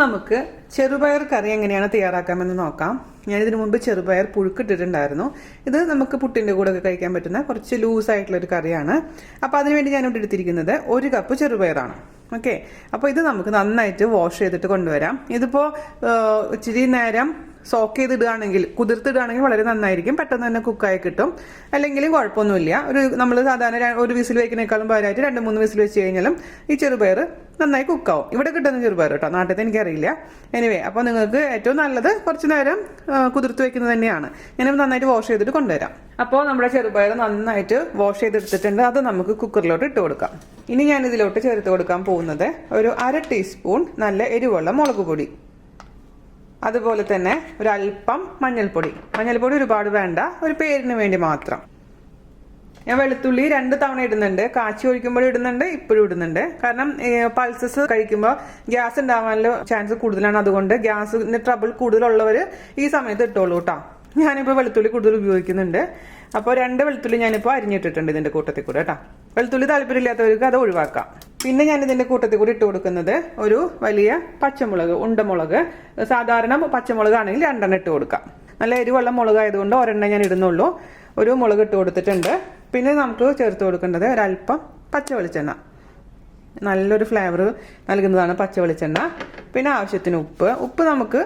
നമുക്ക് ചെറുപയർ കറി എങ്ങനെയാണ് തയ്യാറാക്കാമെന്ന് നോക്കാം. ഞാനിതിനു മുമ്പ് ചെറുപയർ പുഴുക്കിട്ടിട്ടുണ്ടായിരുന്നു. ഇത് നമുക്ക് പുട്ടിൻ്റെ കൂടെ ഒക്കെ കഴിക്കാൻ പറ്റുന്ന കുറച്ച് ലൂസായിട്ടുള്ളൊരു കറിയാണ്. അപ്പോൾ അതിനുവേണ്ടി ഞാനിവിടെ എടുത്തിരിക്കുന്നത് 1 കപ്പ് ചെറുപയറാണ്. ഓക്കെ, അപ്പോൾ ഇത് നമുക്ക് നന്നായിട്ട് വാഷ് ചെയ്തിട്ട് കൊണ്ടുവരാം. ഇതിപ്പോൾ ഇച്ചിരി നേരം സോക്ക് ചെയ്തിടുകയാണെങ്കിൽ, കുതിർത്തിടുകയാണെങ്കിൽ വളരെ നന്നായിരിക്കും, പെട്ടെന്ന് തന്നെ കുക്കായി കിട്ടും. അല്ലെങ്കിലും കുഴപ്പമൊന്നുമില്ല. നമ്മൾ സാധാരണ ഒരു വിസിൽ വയ്ക്കുന്നേക്കാളും പകരമായിട്ട് 2-3 വിസിൽ വെച്ച് കഴിഞ്ഞാലും ഈ ചെറുപയർ നന്നായി കുക്കാവും. ഇവിടെ കിട്ടുന്ന ചെറുപയർ കേട്ടോ, നാട്ടിലത്തെ എനിക്കറിയില്ല. എനിവേ, അപ്പോൾ നിങ്ങൾക്ക് ഏറ്റവും നല്ലത് കുറച്ച് നേരം കുതിർത്ത് വെക്കുന്നത് തന്നെയാണ്. ഞാനിപ്പോൾ നന്നായിട്ട് വാഷ് ചെയ്തിട്ട് കൊണ്ടുവരാം. അപ്പോൾ നമ്മുടെ ചെറുപയർ നന്നായിട്ട് വാഷ് ചെയ്തെടുത്തിട്ടുണ്ട്. അത് നമുക്ക് കുക്കറിലോട്ട് ഇട്ട് കൊടുക്കാം. ഇനി ഞാൻ ഇതിലോട്ട് ചേർത്ത് കൊടുക്കാൻ പോകുന്നത് ഒരു 1/2 ടീസ്പൂൺ നല്ല എരിവുള്ള മുളക് പൊടി, അതുപോലെ തന്നെ ഒരല്പം മഞ്ഞൾപ്പൊടി. മഞ്ഞൾപ്പൊടി ഒരുപാട് വേണ്ട, ഒരു പേരിന് വേണ്ടി മാത്രം. ഞാൻ വെളുത്തുള്ളി 2 തവണ ഇടുന്നുണ്ട്. കാച്ചി ഒഴിക്കുമ്പോൾ ഇടുന്നുണ്ട്, ഇപ്പോഴും ഇടുന്നുണ്ട്. കാരണം പൾസസ് കഴിക്കുമ്പോൾ ഗ്യാസ് ഉണ്ടാവാനുള്ള ചാൻസ് കൂടുതലാണ്. അതുകൊണ്ട് ഗ്യാസിന് ട്രബിൾ കൂടുതലുള്ളവർ ഈ സമയത്ത് ഇട്ടോളൂ കേട്ടോ. ഞാനിപ്പോൾ വെളുത്തുള്ളി കൂടുതൽ ഉപയോഗിക്കുന്നുണ്ട്. അപ്പോൾ 2 വെളുത്തുള്ളി ഞാനിപ്പോൾ അരിഞ്ഞിട്ടിട്ടുണ്ട് ഇതിൻ്റെ കൂട്ടത്തിൽ കൂടെ കേട്ടോ. വെളുത്തുള്ളി താല്പര്യമില്ലാത്തവർക്ക് അത് ഒഴിവാക്കാം. പിന്നെ ഞാൻ ഇതിൻ്റെ കൂട്ടത്തിൽ കൂടി ഇട്ട് കൊടുക്കുന്നത് ഒരു വലിയ പച്ചമുളക്, ഉണ്ടമുളക്. സാധാരണ പച്ചമുളക് ആണെങ്കിൽ 2 ഇട്ട് കൊടുക്കാം. നല്ല എരിവുള്ള മുളക് ആയതുകൊണ്ട് 1 ഞാൻ ഇടുന്നുള്ളൂ. ഒരു മുളക് ഇട്ട് കൊടുത്തിട്ടുണ്ട്. പിന്നെ നമുക്ക് ചേർത്ത് കൊടുക്കേണ്ടത് ഒരല്പം പച്ച വെളിച്ചെണ്ണ. നല്ലൊരു ഫ്ലേവർ നൽകുന്നതാണ് പച്ച വെളിച്ചെണ്ണ. പിന്നെ ആവശ്യത്തിന് ഉപ്പ് നമുക്ക്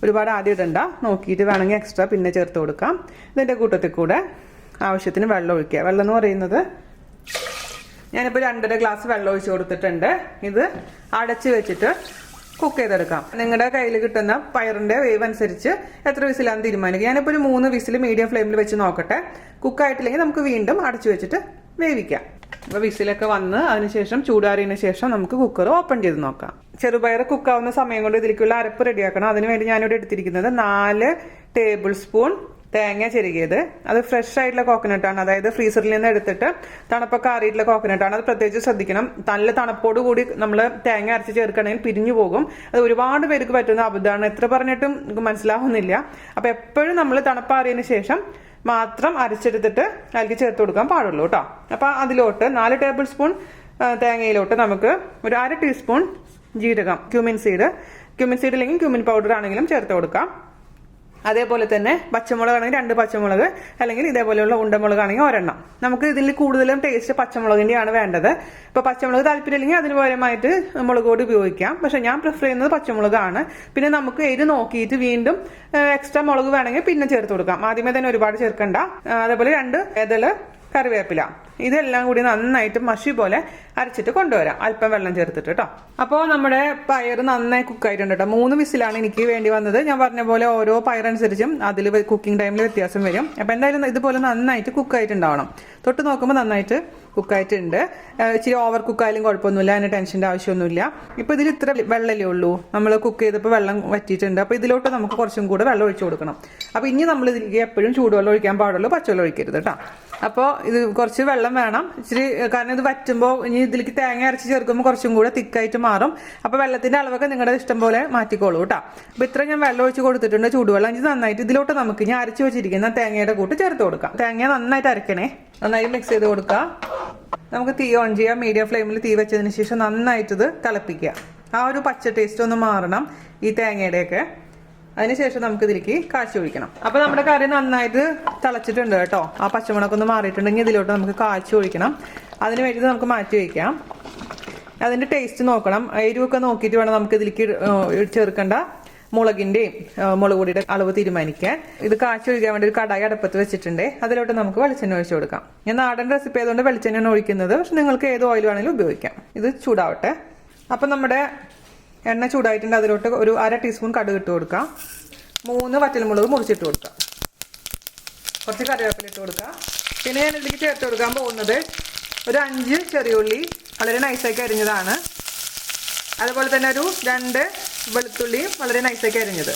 ഒരുപാട് ആദ്യം ഇടണ്ട, നോക്കിയിട്ട് വേണമെങ്കിൽ എക്സ്ട്രാ പിന്നെ ചേർത്ത് കൊടുക്കാം. ഇതിൻ്റെ കൂട്ടത്തിൽ കൂടെ ആവശ്യത്തിന് വെള്ളം ഒഴിക്കുക. വെള്ളം എന്ന് പറയുന്നത് ഞാനിപ്പോൾ 2.5 ഗ്ലാസ് വെള്ളം ഒഴിച്ച് കൊടുത്തിട്ടുണ്ട്. ഇത് അടച്ച് വെച്ചിട്ട് കുക്ക് ചെയ്തെടുക്കാം. നിങ്ങളുടെ കയ്യിൽ കിട്ടുന്ന പയറിൻ്റെ വേവ് അനുസരിച്ച് എത്ര വിസിലാണെന്ന് തീരുമാനിക്കുക. ഞാനിപ്പോൾ ഒരു 3 വിസിൽ മീഡിയം ഫ്ലെയിമിൽ വെച്ച് നോക്കട്ടെ. കുക്കായിട്ടില്ലെങ്കിൽ നമുക്ക് വീണ്ടും അടച്ചു വെച്ചിട്ട് വേവിക്കാം. അപ്പോൾ വിസിലൊക്കെ വന്ന് അതിനുശേഷം ചൂടാറിയതിന് ശേഷം നമുക്ക് കുക്കർ ഓപ്പൺ ചെയ്ത് നോക്കാം. ചെറുപയർ കുക്കാവുന്ന സമയം കൊണ്ട് ഇതിലേക്കുള്ള അരപ്പ് റെഡിയാക്കണം. അതിനുവേണ്ടി ഞാനിവിടെ എടുത്തിരിക്കുന്നത് 4 ടേബിൾ സ്പൂൺ തേങ്ങ ചെരുകിയത്. അത് ഫ്രഷ് ആയിട്ടുള്ള കോക്കനട്ടാണ്, അതായത് ഫ്രീസറിൽ നിന്ന് എടുത്തിട്ട് തണുപ്പൊക്കെ ആറിയിട്ടുള്ള കോക്കനട്ടാണ്. അത് പ്രത്യേകിച്ച് ശ്രദ്ധിക്കണം. നല്ല തണുപ്പോട് കൂടി നമ്മൾ തേങ്ങ അരച്ച് ചേർക്കണമെങ്കിൽ പിരിഞ്ഞു പോകും. അത് ഒരുപാട് പേർക്ക് പറ്റുന്ന അബദ്ധമാണ്. എത്ര പറഞ്ഞിട്ടും മനസ്സിലാവുന്നില്ല. അപ്പോൾ എപ്പോഴും നമ്മൾ തണുപ്പാറിയതിന് ശേഷം മാത്രം അരച്ചെടുത്തിട്ട് അതിലേക്ക് ചേർത്ത് കൊടുക്കാൻ പാടുള്ളൂ കേട്ടോ. അപ്പോൾ അതിലോട്ട് 4 ടേബിൾ സ്പൂൺ തേങ്ങയിലോട്ട് നമുക്ക് ഒരു 1/2 ടീസ്പൂൺ ജീരകം, ക്യൂമിൻ സീഡ് അല്ലെങ്കിൽ ക്യൂമിൻ പൗഡർ ആണെങ്കിലും ചേർത്ത് കൊടുക്കാം. അതേപോലെ തന്നെ പച്ചമുളക് ആണെങ്കിൽ 2 പച്ചമുളക്, അല്ലെങ്കിൽ ഇതേപോലെയുള്ള ഉണ്ടമുളക് ആണെങ്കിൽ 1. നമുക്ക് ഇതിൽ കൂടുതലും ടേസ്റ്റ് പച്ചമുളകിൻ്റെയാണ് വേണ്ടത്. ഇപ്പോൾ പച്ചമുളക് താല്പര്യമില്ലെങ്കിൽ അതിന് പകരമായിട്ട് മുളക് പൊടി ഉപയോഗിക്കാം. പക്ഷെ ഞാൻ പ്രിഫർ ചെയ്യുന്നത് പച്ചമുളകാണ്. പിന്നെ നമുക്ക് എരി നോക്കിയിട്ട് വീണ്ടും എക്സ്ട്രാ മുളക് വേണമെങ്കിൽ പിന്നെ ചേർത്ത് കൊടുക്കാം. ആദ്യമേ തന്നെ ഒരുപാട് ചേർക്കണ്ട. അതേപോലെ 2 ഏതള് കറിവേപ്പില. ഇതെല്ലാം കൂടി നന്നായിട്ട് മഷി പോലെ അരച്ചിട്ട് കൊണ്ടുവരാം, അല്പം വെള്ളം ചേർത്തിട്ട് കേട്ടോ. അപ്പോൾ നമ്മുടെ പയർ നന്നായി കുക്കായിട്ടുണ്ട് കേട്ടോ. 3 വിസിലാണ് എനിക്ക് വേണ്ടി വന്നത്. ഞാൻ പറഞ്ഞ പോലെ ഓരോ പയറനുസരിച്ചും അതിൽ കുക്കിംഗ് ടൈമിൽ വ്യത്യാസം വരും. അപ്പോൾ എന്തായാലും ഇതുപോലെ നന്നായിട്ട് കുക്കായിട്ടുണ്ടാവണം. തൊട്ട് നോക്കുമ്പോൾ നന്നായിട്ട് കുക്കായിട്ടുണ്ട്. ഇച്ചിരി ഓവർ കുക്കായാലും കുഴപ്പമൊന്നുമില്ല, അതിന് ടെൻഷൻ്റെ ആവശ്യമൊന്നുമില്ല. ഇപ്പോൾ ഇതിൽ ഇത്ര വെള്ളമല്ലേ ഉള്ളൂ. നമ്മൾ കുക്ക് ചെയ്തപ്പോൾ വെള്ളം വറ്റിയിട്ടുണ്ട്. അപ്പോൾ ഇതിലോട്ട് നമുക്ക് കുറച്ചും കൂടെ വെള്ളം ഒഴിച്ചു കൊടുക്കണം. അപ്പോൾ ഇനി നമ്മൾ ഇതിലേക്ക് എപ്പോഴും ചൂടുവെള്ളം ഒഴിക്കാൻ പാടുള്ളൂ, പച്ചവെള്ളം ഒഴിക്കരുത് കേട്ടോ. അപ്പോൾ ഇത് കുറച്ച് വെള്ളം വേണം ഇച്ചിരി, കാരണം ഇത് വറ്റുമ്പോൾ ഇനി ഇതിലേക്ക് തേങ്ങ അരച്ച് ചേർക്കുമ്പോൾ കുറച്ചും കൂടെ തിക്കായിട്ട് മാറും. അപ്പോൾ വെള്ളത്തിൻ്റെ അളവൊക്കെ നിങ്ങളുടെ ഇഷ്ടം പോലെ മാറ്റിക്കോളൂ കേട്ടോ. അപ്പോൾ ഇത്ര ഞാൻ വെള്ളം ഒഴിച്ച് കൊടുത്തിട്ടുണ്ട്, ചൂടുവെള്ളം. ഇത് നന്നായിട്ട് ഇതിലോട്ട് നമുക്ക് ഞാൻ അരച്ച് വെച്ചിരിക്കുന്ന തേങ്ങയുടെ കൂട്ട് ചേർത്ത് കൊടുക്കാം. തേങ്ങ നന്നായിട്ട് അരക്കണേ, നന്നായി മിക്സ് ചെയ്ത് കൊടുക്കുക. നമുക്ക് തീ ഓൺ ചെയ്യാം. മീഡിയം ഫ്ലെയിമിൽ തീ വെച്ചതിന് ശേഷം നന്നായിട്ട് ഇത് തിളപ്പിക്കുക. ആ ഒരു പച്ച ടേസ്റ്റ് ഒന്ന് മാറണം ഈ തേങ്ങയുടെയൊക്കെ. അതിനുശേഷം നമുക്ക് ഇതിലേക്ക് കാച്ചി ഒഴിക്കണം. അപ്പോൾ നമ്മുടെ കറി നന്നായിട്ട് തിളച്ചിട്ടുണ്ട് കേട്ടോ. ആ പച്ചമുളകൊക്കെ ഒന്ന് മാറിയിട്ടുണ്ടെങ്കിൽ ഇതിലോട്ട് നമുക്ക് കാച്ചി ഒഴിക്കണം. അതിന് വേണ്ടിയിട്ട് നമുക്ക് മാറ്റി വയ്ക്കാം. അതിൻ്റെ ടേസ്റ്റ് നോക്കണം, എരിവൊക്കെ നോക്കിയിട്ട് വേണം നമുക്ക് ഇതിലേക്ക് ചേർക്കേണ്ട മുളകിൻ്റെയും മുളക് പൊടിയുടെ അളവ് തീരുമാനിക്കാൻ. ഇത് കാച്ചി ഒഴിക്കാൻ വേണ്ടി ഒരു കടായി അടുപ്പത്ത് വെച്ചിട്ടുണ്ട്. അതിലോട്ട് നമുക്ക് വെളിച്ചെണ്ണ ഒഴിച്ചു കൊടുക്കാം. ഞാൻ നാടൻ റെസിപ്പി ആയതുകൊണ്ട് വെളിച്ചെണ്ണയാണ് ഒഴിക്കുന്നത്. പക്ഷെ നിങ്ങൾക്ക് ഏത് ഓയിൽ വേണമെങ്കിലും ഉപയോഗിക്കാം. ഇത് ചൂടാവട്ടെ. അപ്പം നമ്മുടെ എണ്ണ ചൂടായിട്ടുണ്ട്. അതിലോട്ട് ഒരു 1/2 ടീസ്പൂൺ കടുക് ഇട്ട് കൊടുക്കാം. 3 വറ്റൽമുളക് മുറിച്ചിട്ട് കൊടുക്കാം. കുറച്ച് കറിവേപ്പില ഇട്ട് കൊടുക്കാം. പിന്നെ ഞാൻ ഇതിലേക്ക് ചേർത്ത് കൊടുക്കാൻ പോകുന്നത് ഒരു 5 ചെറിയുള്ളി വളരെ നൈസാക്കി അരിഞ്ഞതാണ്. അതുപോലെ തന്നെ ഒരു 2 വെളുത്തുള്ളിയും വളരെ നൈസാക്കി അരിഞ്ഞത്.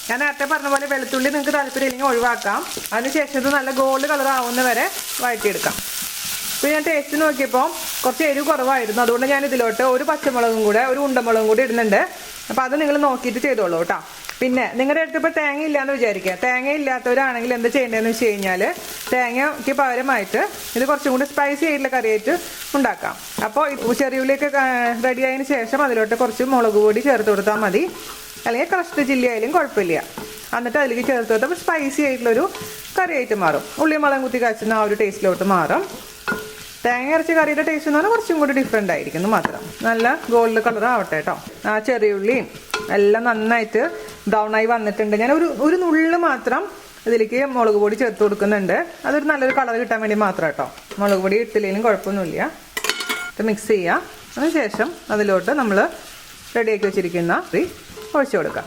ഞാൻ നേരത്തെ പറഞ്ഞ പോലെ വെളുത്തുള്ളി നിങ്ങൾക്ക് താല്പര്യമില്ലെങ്കിൽ ഒഴിവാക്കാം. അതിനുശേഷം ഇത് നല്ല ഗോൾഡ് കളർ ആവുന്ന വരെ വഴറ്റിയെടുക്കാം. ഇപ്പോൾ ഞാൻ ടേസ്റ്റ് നോക്കിയപ്പോൾ കുറച്ച് എരിവ് കുറവായിരുന്നു. അതുകൊണ്ട് ഞാൻ ഇതിലോട്ട് ഒരു പച്ചമുളകും കൂടെ, ഒരു ഉണ്ടമുളകും കൂടി ഇടുന്നുണ്ട്. അപ്പോൾ അത് നിങ്ങൾ നോക്കിയിട്ട് ചെയ്തോളൂ കേട്ടോ. പിന്നെ നിങ്ങളുടെ അടുത്ത് ഇപ്പോൾ തേങ്ങ ഇല്ലാന്ന് വിചാരിക്കുക. തേങ്ങ ഇല്ലാത്തവരാണെങ്കിൽ എന്താ ചെയ്യേണ്ടതെന്ന് വെച്ച് കഴിഞ്ഞാൽ തേങ്ങയ്ക്ക് പകരമായിട്ട് ഇത് കുറച്ചും കൂടി സ്പൈസി ആയിട്ടുള്ള കറിയായിട്ട് ഉണ്ടാക്കാം. അപ്പോൾ ചെറിയുള്ളിയൊക്കെ റെഡി ആയതിന് ശേഷം അതിലോട്ട് കുറച്ച് മുളക് പൊടി ചേർത്ത് കൊടുത്താൽ മതി, അല്ലെങ്കിൽ ക്രഷ്ഡ് ചില്ലി ആയാലും കുഴപ്പമില്ല. എന്നിട്ട് അതിലേക്ക് ചേർത്ത് കൊടുത്തപ്പോൾ സ്പൈസി ആയിട്ടുള്ളൊരു കറിയായിട്ട് മാറും. ഉള്ളി മുളകും കുത്തി കാച്ചുന്ന ആ ഒരു ടേസ്റ്റിലോട്ട് മാറും. തേങ്ങ അരച്ച കറിയുടെ ടേസ്റ്റ് എന്ന് പറഞ്ഞാൽ കുറച്ചും കൂടി ഡിഫറെൻ്റ് ആയിരിക്കുന്നു മാത്രം. നല്ല ഗോൾഡ് കളർ ആവട്ടെ കേട്ടോ. ആ ചെറിയുള്ളിയും എല്ലാം നന്നായിട്ട് ബ്രൗൺ ആയി വന്നിട്ടുണ്ട്. ഞാൻ ഒരു നുള്ളു മാത്രം ഇതിലേക്ക് മുളക് പൊടി ചേർത്ത് കൊടുക്കുന്നുണ്ട്. അതൊരു നല്ലൊരു കളർ കിട്ടാൻ വേണ്ടി മാത്രം കേട്ടോ. മുളക് പൊടി ഇട്ടില്ലെങ്കിലും കുഴപ്പമൊന്നുമില്ല. ഇത് മിക്സ് ചെയ്യുക. അതിനുശേഷം അതിലോട്ട് നമ്മൾ റെഡിയാക്കി വെച്ചിരിക്കുന്ന ഒഴിച്ചു കൊടുക്കാം.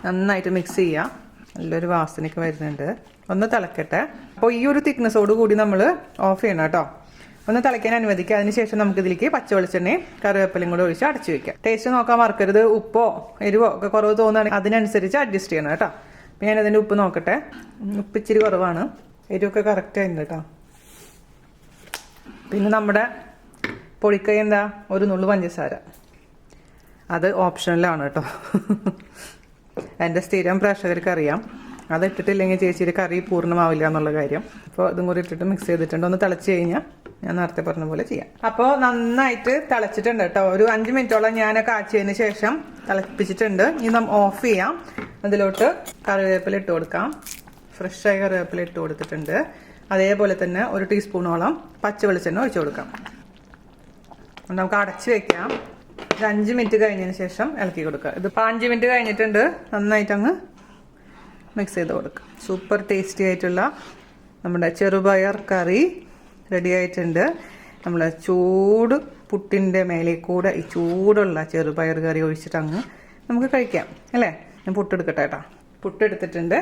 നന്നായിട്ട് മിക്സ് ചെയ്യുക. നല്ലൊരു വാസനയൊക്കെ വരുന്നുണ്ട്. ഒന്ന് തിളക്കട്ടെ. അപ്പോൾ ഈ ഒരു തിക്നെസ്സോട് കൂടി നമ്മൾ ഓഫ് ചെയ്യണം കേട്ടോ. ഒന്ന് തിളയ്ക്കാൻ അനുവദിക്കുക. അതിനുശേഷം നമുക്ക് ഇതിലേക്ക് പച്ചവെളിച്ചെണ്ണയും കറിവേപ്പിലയും കൂടെ ഒഴിച്ച് അടച്ചു വെക്കാം. ടേസ്റ്റ് നോക്കാൻ മറക്കരുത്. ഉപ്പോ എരിവോ ഒക്കെ കുറവ് തോന്നുകയാണെങ്കിൽ അതിനനുസരിച്ച് അഡ്ജസ്റ്റ് ചെയ്യണം കേട്ടോ. അപ്പം ഞാനതിൻ്റെ ഉപ്പ് നോക്കട്ടെ. ഉപ്പ് ഇച്ചിരി കുറവാണ്. എരിവൊക്കെ കറക്റ്റ് ആയിരുന്നു കേട്ടോ. പിന്നെ നമ്മുടെ പൊടിക്കൈ എന്താ, ഒരു നുള്ളു പഞ്ചസാര. അത് ഓപ്ഷനിലാണ് കേട്ടോ. എൻ്റെ സ്ഥിരം പ്രേക്ഷകർക്ക് അറിയാം. അത് ഇട്ടിട്ടില്ലെങ്കിൽ ചേച്ചിയുടെ കറി പൂർണ്ണമാവില്ല എന്നുള്ള കാര്യം. അപ്പോൾ ഇതും കൂടി ഇട്ടിട്ട് മിക്സ് ചെയ്തിട്ടുണ്ട്. ഒന്ന് തിളച്ച് കഴിഞ്ഞാൽ ഞാൻ നേരത്തെ പറഞ്ഞ പോലെ ചെയ്യാം. അപ്പോൾ നന്നായിട്ട് തിളച്ചിട്ടുണ്ട് കേട്ടോ. ഒരു 5 മിനിറ്റോളം ഞാൻ കാച്ചിയതിന് ശേഷം തിളപ്പിച്ചിട്ടുണ്ട്. ഇനി നമ്മൾ ഓഫ് ചെയ്യാം. അതിലോട്ട് കറിവേപ്പില ഇട്ട് കൊടുക്കാം. ഫ്രഷായ കറിവേപ്പില ഇട്ട് കൊടുത്തിട്ടുണ്ട്. അതേപോലെ തന്നെ 1 ടീസ്പൂണോളം പച്ച വെളിച്ചെണ്ണ ഒഴിച്ചു കൊടുക്കാം. നമുക്ക് അടച്ച് വെക്കാം. ഒരു 5 മിനിറ്റ് കഴിഞ്ഞതിന് ശേഷം ഇളക്കി കൊടുക്കുക. ഇതിപ്പോൾ 5 മിനിറ്റ് കഴിഞ്ഞിട്ടുണ്ട്. നന്നായിട്ട് അങ്ങ് മിക്സ് ചെയ്ത് കൊടുക്കുക. സൂപ്പർ ടേസ്റ്റി ആയിട്ടുള്ള നമ്മുടെ ചെറുപയർ കറി റെഡി ആയിട്ടുണ്ട്. നമ്മൾ ചൂട് പുട്ടിൻ്റെ മേലെ കൂടെ ഈ ചൂടുള്ള ചെറുപയർ കറി ഒഴിച്ചിട്ട് അങ്ങ് നമുക്ക് കഴിക്കാം അല്ലേ. ഞാൻ പുട്ടെടുക്കട്ടെ കേട്ടോ. പുട്ടെടുത്തിട്ടുണ്ട്.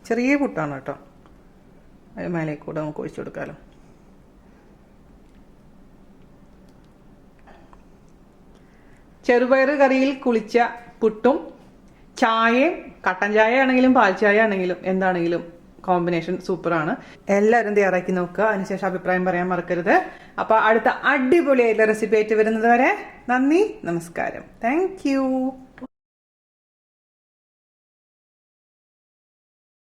ചെറിയ പുട്ടാണ് കേട്ടോ. അതിന് മേലെ കൂടെ നമുക്ക് ഒഴിച്ചു കൊടുക്കാമല്ലോ. ചെറുപയർ കറിയിൽ കുളിച്ച പുട്ടും ചായയും, കട്ടൻ ചായ ആണെങ്കിലും പാൽ ചായ ആണെങ്കിലും എന്താണെങ്കിലും കോമ്പിനേഷൻ സൂപ്പറാണ്. എല്ലാവരും തയ്യാറാക്കി നോക്കുക. അതിനുശേഷം അഭിപ്രായം പറയാൻ മറക്കരുത്. അപ്പോൾ അടുത്ത അടിപൊളിയായിട്ടുള്ള റെസിപ്പി ആയിട്ട് വരുന്നത് വരെ നന്ദി, നമസ്കാരം. താങ്ക്